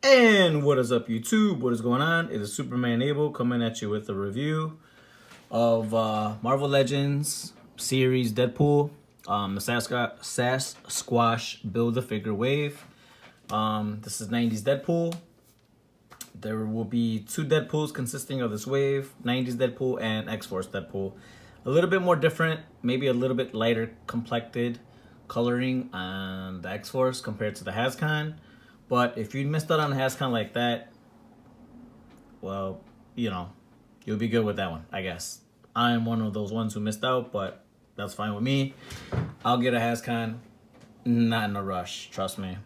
And what is up, YouTube? What is going on? It is Superman Abel coming at you with a review of Marvel Legends series Deadpool, the Sasquatch Build-A-Figure wave. This is 90s Deadpool. There will be two Deadpools consisting of this wave, 90s Deadpool and X-Force Deadpool. A little bit more different, maybe a little bit lighter complected coloring on the X-Force compared to the Hascon. But if you missed out on the Hascon like that, well, you know, you'll be good with that one, I guess. I am one of those ones who missed out, but that's fine with me. I'll get a Hascon, not in a rush, trust me.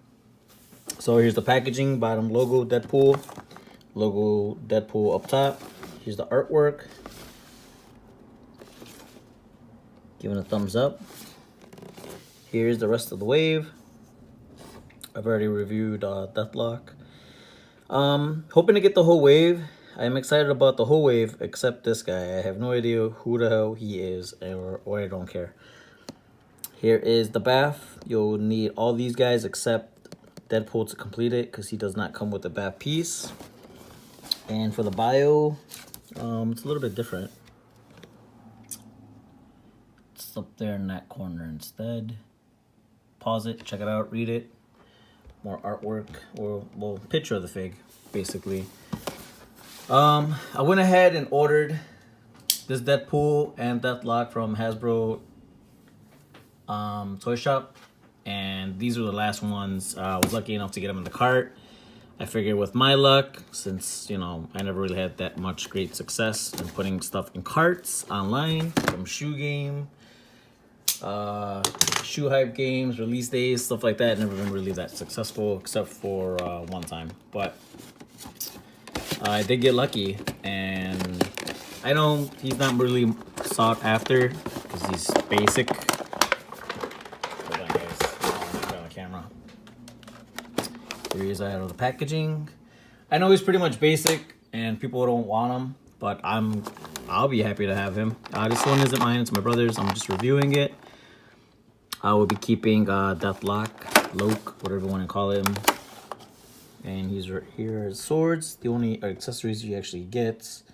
So here's the packaging, bottom logo Deadpool up top. Here's the artwork. Giving a thumbs up. Here's the rest of the wave. I've already reviewed Deathlock. Hoping to get the whole wave. I'm excited about the whole wave, except this guy. I have no idea who the hell he is, or I don't care. Here is the bath. You'll need all these guys except Deadpool to complete it, because he does not come with a bath piece. And for the bio, it's a little bit different. It's up there in that corner instead. Pause it, check it out, read it. More artwork, or well, picture of the fig, basically. I went ahead and ordered this Deadpool and Deathlock from Hasbro Toy Shop, and these were the last ones. I was lucky enough to get them in the cart. I figured with my luck, since you know I never really had that much great success in putting stuff in carts online from Shoe Game, Shoe Hype games, release days, stuff like that. Never been really that successful except for one time. But I did get lucky, and I know he's not really sought after because he's basic. Hold on, guys. I'll on the camera. Here he is out of the packaging. I know he's pretty much basic, and people don't want him, but I'll be happy to have him. This one isn't mine; it's my brother's. I'm just reviewing it. I will be keeping Deathlock, Loke, whatever you want to call him. And he's right here as swords. The only accessories he actually gets.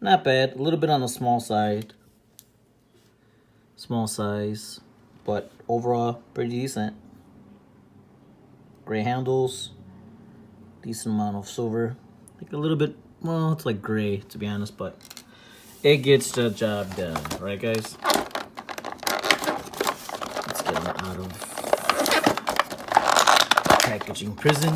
Not bad. A little bit on the small side. Small size. But overall, pretty decent. Gray handles. Decent amount of silver. Like a little bit, well, it's like gray to be honest, but it gets the job done. Right, guys? Out of packaging prison.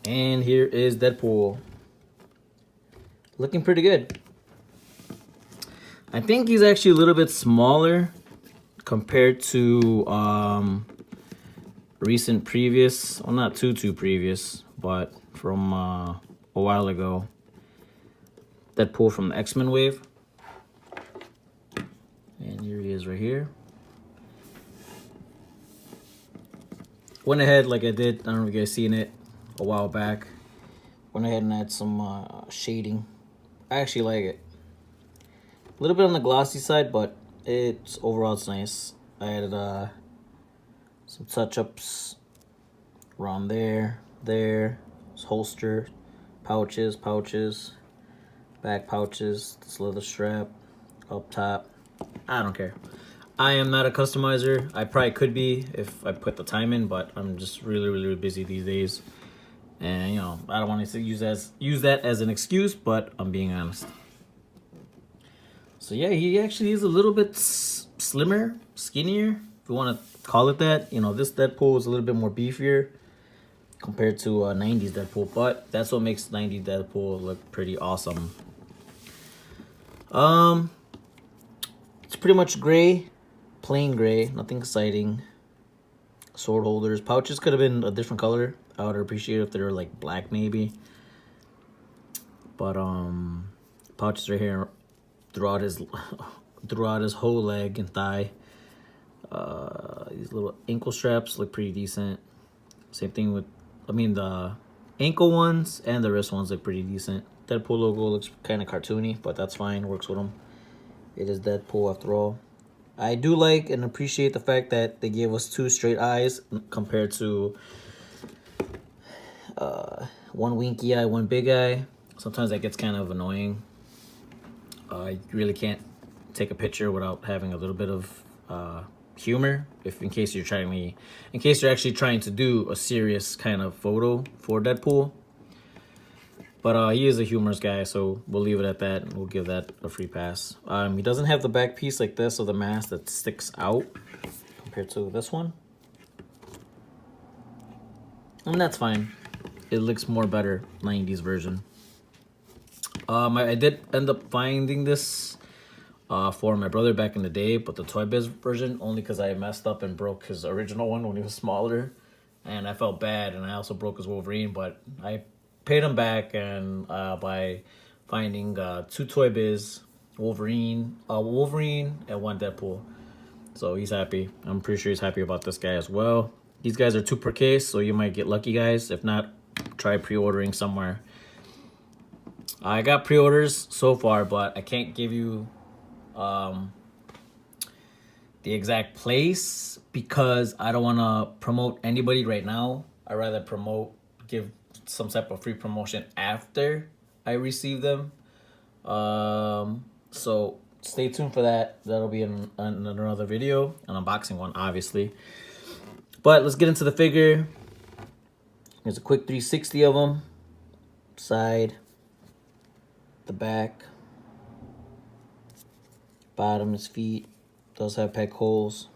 And here is Deadpool. Looking pretty good. I think he's actually a little bit smaller compared to recent previous, well, not too previous, but from a while ago. Deadpool from the X-Men wave. And here he is right here. Went ahead like I did, I don't know if you guys seen it a while back. Went ahead and had some shading. I actually like it. A little bit on the glossy side, but overall it's nice. I added some touch-ups around there, holster, pouches, back pouches, this leather strap, up top. I don't care. I am not a customizer. I probably could be if I put the time in, but I'm just really busy these days. And you know, I don't want to use that as an excuse, but I'm being honest. So yeah, he actually is a little bit slimmer, skinnier, if you want to call it that. You know, this Deadpool is a little bit more beefier compared to 90s Deadpool, but that's what makes 90s Deadpool look pretty awesome. It's pretty much gray, plain gray, nothing exciting. Sword holders, pouches could have been a different color. I would appreciate it if they were like black maybe. But pouches right here throughout his whole leg and thigh. These little ankle straps look pretty decent. Same thing with, I mean, the ankle ones and the wrist ones look pretty decent. Deadpool logo looks kind of cartoony, but that's fine. Works with them. It is Deadpool after all. I do like and appreciate the fact that they gave us 2 straight eyes compared to one winky eye, one big eye. Sometimes that gets kind of annoying. You really can't take a picture without having a little bit of humor, in case you're actually trying to do a serious kind of photo for Deadpool. But he is a humorous guy, so we'll leave it at that, and we'll give that a free pass. He doesn't have the back piece like this, or the mask that sticks out compared to this one. And that's fine. It looks more better, 90s version. I did end up finding this for my brother back in the day, but the Toy Biz version, only because I messed up and broke his original one when he was smaller. And I felt bad, and I also broke his Wolverine, but I paid him back and by finding 2 Toy Biz, Wolverine, and 1 Deadpool. So he's happy. I'm pretty sure he's happy about this guy as well. These guys are 2 per case, so you might get lucky, guys. If not, try pre-ordering somewhere. I got pre-orders so far, but I can't give you the exact place because I don't want to promote anybody right now. I'd rather give some type of free promotion after I receive them. So stay tuned for that. That'll be in another video, an unboxing one, obviously. But let's get into the figure. There's a quick 360 of them. Side, the back, bottom, his feet. Does have peg holes.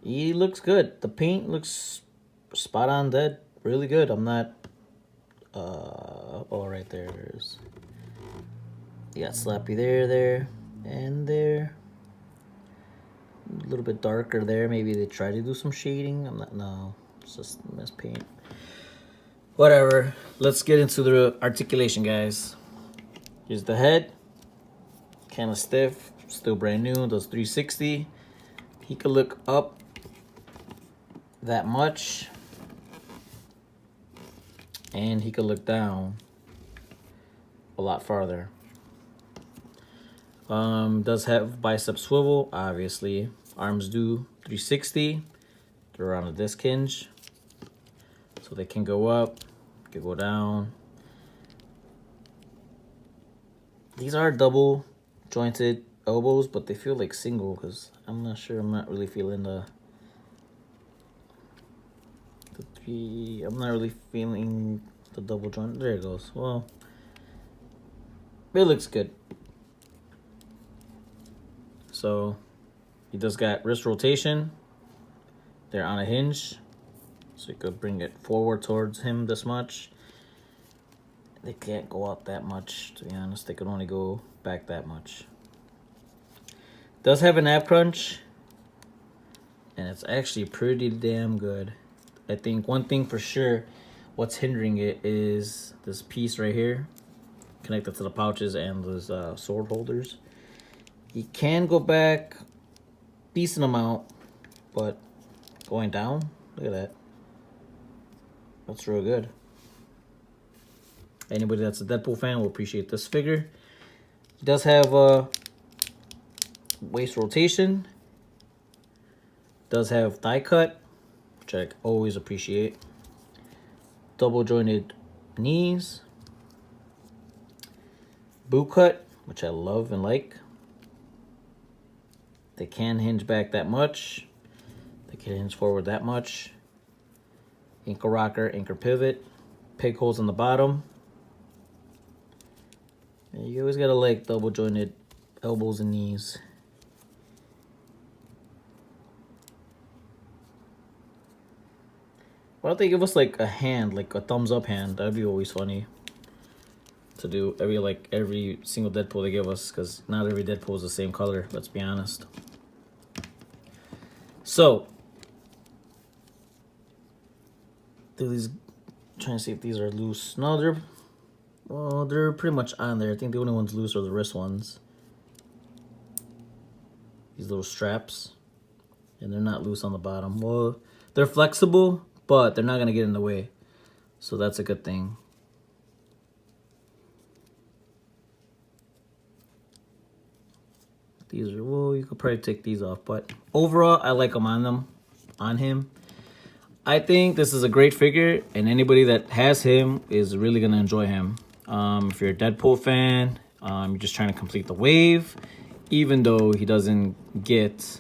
He looks good. The paint looks spot on dead. Really good. I'm not oh, right there it is. You got Slappy there, and there. A little bit darker there. Maybe they try to do some shading. No, it's just mess paint. Whatever. Let's get into the articulation, guys. Here's the head. Kind of stiff. Still brand new. Does 360. He could look up that much. And he could look down a lot farther. Does have bicep swivel, obviously. Arms do 360. They're around a disc hinge. So they can go up, can go down. These are double jointed elbows, but they feel like single because I'm not sure. I'm not really feeling the three. I'm not really feeling the double joint. There it goes. Well, it looks good. So he does got wrist rotation. They're on a hinge, so you could bring it forward towards him this much. They can't go up that much, to be honest. They can only go back that much. Does have an ab crunch, and it's actually pretty damn good. I think one thing for sure, what's hindering it is this piece right here, connected to the pouches and those sword holders. You can go back decent amount, but going down, look at that. That's real good. Anybody that's a Deadpool fan will appreciate this figure. He does have a waist rotation. Does have thigh cut, which I always appreciate. Double jointed knees. Boot cut, which I love and like. They can hinge back that much. They can hinge forward that much. Ankle rocker, anchor pivot. Peg holes on the bottom. And you always gotta like double jointed elbows and knees. Why don't they give us like a hand, like a thumbs up hand? That'd be always funny to do every single Deadpool they give us, because not every Deadpool is the same color, let's be honest. So trying to see if these are loose. No, they're pretty much on there. I think the only ones loose are the wrist ones. These little straps, and they're not loose on the bottom. Well, they're flexible, but they're not gonna get in the way. So that's a good thing. These are, well, you could probably take these off, but overall, I like them on him. I think this is a great figure, and anybody that has him is really gonna enjoy him. If you're a Deadpool fan, you're just trying to complete the wave, even though he doesn't get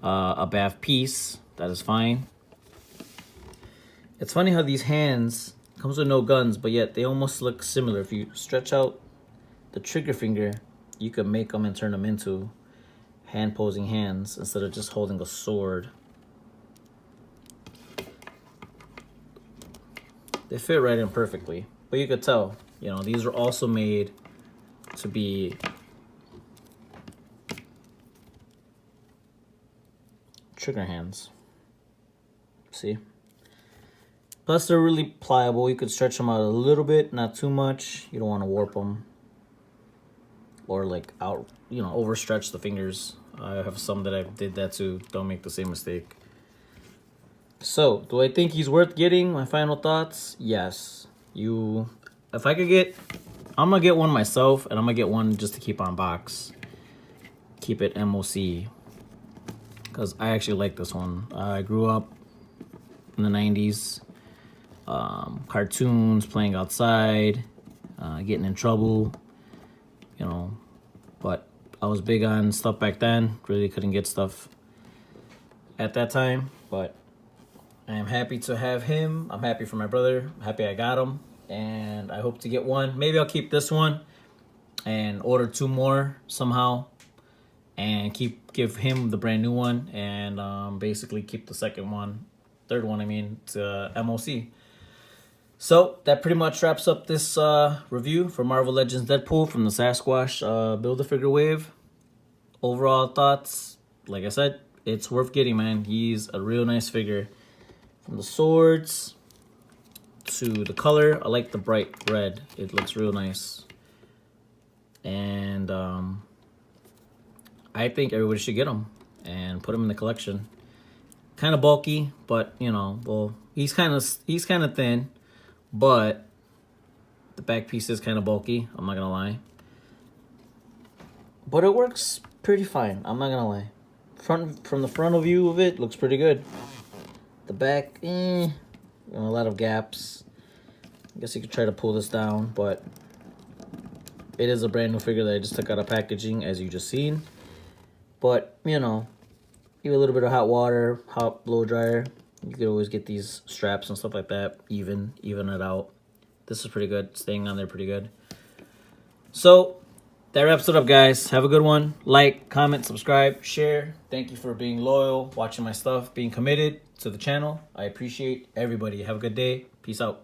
a BAF piece, that is fine. It's funny how these hands comes with no guns, but yet they almost look similar. If you stretch out the trigger finger, you can make them and turn them into hand posing hands instead of just holding a sword. They fit right in perfectly, but you could tell, you know, these are also made to be trigger hands. See? Plus, they're really pliable. You could stretch them out a little bit, not too much. You don't want to warp them or like out, you know, overstretch the fingers. I have some that I did that too. Don't make the same mistake. So, do I think he's worth getting? My final thoughts? Yes. If I could get, I'm gonna get one myself, and I'm gonna get one just to keep on box. Keep it MOC. Because I actually like this one. I grew up in the 90s. Cartoons, playing outside, getting in trouble, you know. But I was big on stuff back then. Really couldn't get stuff at that time. But I am happy to have him. I'm happy for my brother. I'm happy I got him. And I hope to get one. Maybe I'll keep this one and order 2 more somehow. And give him the brand new one. And basically keep the third one, I mean, to MOC. So that pretty much wraps up this review for Marvel Legends Deadpool from the Sasquatch Build-A-Figure wave. Overall thoughts, like I said, it's worth getting, man. He's a real nice figure. From the swords to the color, I like the bright red. It looks real nice. And I think everybody should get him and put him in the collection. Kind of bulky, but you know, well, he's kind of thin. But the back piece is kind of bulky, I'm not gonna lie. But it works pretty fine, I'm not gonna lie. From the frontal view of it, looks pretty good. The back, a lot of gaps. I guess you could try to pull this down, but it is a brand new figure that I just took out of packaging, as you just seen. But, you know, give it a little bit of hot water, hot blow dryer. You could always get these straps and stuff like that, even it out. This is pretty good, staying on there pretty good. So, that wraps it up, guys. Have a good one. Like, comment, subscribe, share. Thank you for being loyal, watching my stuff, being committed to the channel. I appreciate everybody. Have a good day. Peace out.